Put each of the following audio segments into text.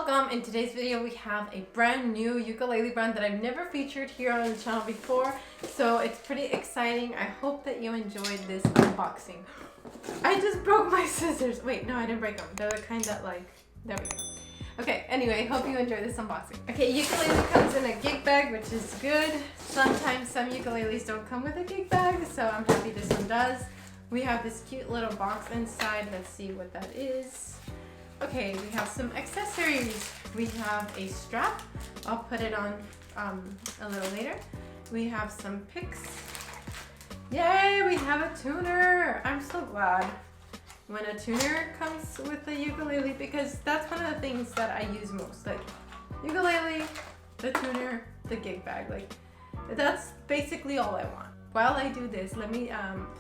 welcome. In today's video we have a brand new ukulele brand that I've never featured here on the channel before, so it's pretty exciting. I hope that you enjoyed this unboxing. I just broke my scissors. Wait, no, I didn't break them. They're the kind that there we go. Okay, anyway, hope you enjoy this unboxing. Okay, ukulele comes in a gig bag, which is good. Sometimes some ukuleles don't come with a gig bag, so I'm happy this one does. We have this cute little box inside. Let's see what that is. Okay, we have some accessories. We have a strap. I'll put it on a little later. We have some picks. Yay, we have a tuner. I'm so glad when a tuner comes with the ukulele because that's one of the things that I use most. Like ukulele, the tuner, the gig bag. Like that's basically all I want. While I do this, let me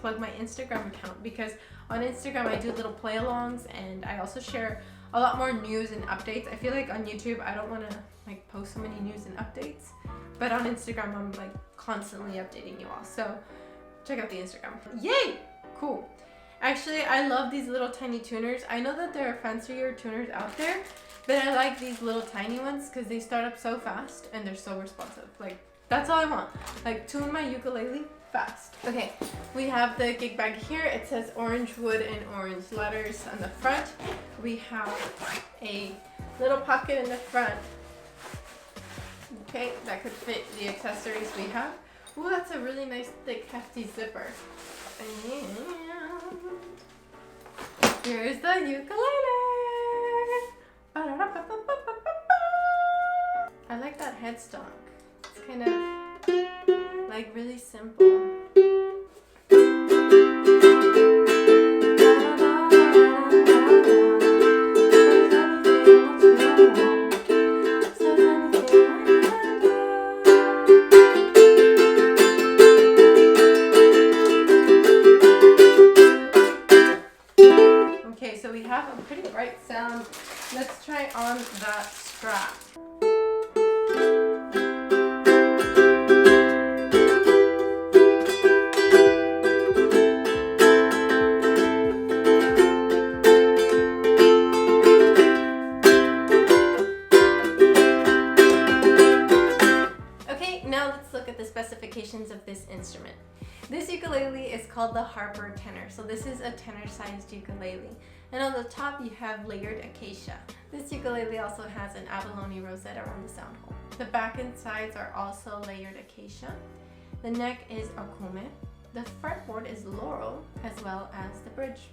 plug my Instagram account because on Instagram I do little play-alongs and I also share a lot more news and updates. I feel like on YouTube I don't want to like post so many news and updates, but on Instagram I'm like constantly updating you all. So check out the Instagram. Yay! Cool. Actually, I love these little tiny tuners. I know that there are fancier tuners out there, but I like these little tiny ones because they start up so fast and they're so responsive. Like that's all I want. Like tune my ukulele fast. Okay, we have the gig bag here. It says Orangewood in orange letters on the front. We have a little pocket in the front. Okay, that could fit the accessories we have. Ooh, that's a really nice thick hefty zipper. And here's the ukulele. I like that headstock. It's kind of like really simple. Okay, so we have a pretty bright sound. Let's try on that strap. Now let's look at the specifications of this instrument. This ukulele is called the Harper Tenor. So this is a tenor-sized ukulele. And on the top you have layered Acacia. This ukulele also has an abalone rosette around the sound hole. The back and sides are also layered Acacia. The neck is Okume. The fretboard is Laurel, as well as the bridge.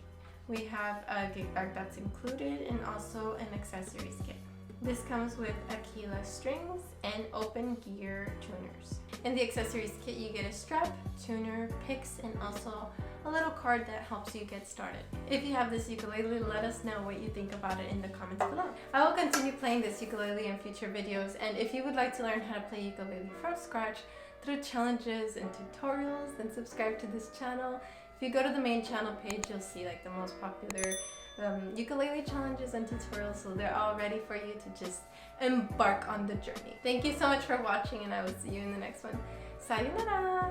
We have a gig bag that's included and also an accessories kit. This comes with Aquila strings and open gear tuners. In the accessories kit you get a strap, tuner, picks, and also a little card that helps you get started. If you have this ukulele, let us know what you think about it in the comments below. I will continue playing this ukulele in future videos, and if you would like to learn how to play ukulele from scratch through challenges and tutorials, then subscribe to this channel. If you go to the main channel page, you'll see like the most popular ukulele challenges and tutorials, so they're all ready for you to just embark on the journey. Thank you so much for watching, and I will see you in the next one. Sayonara!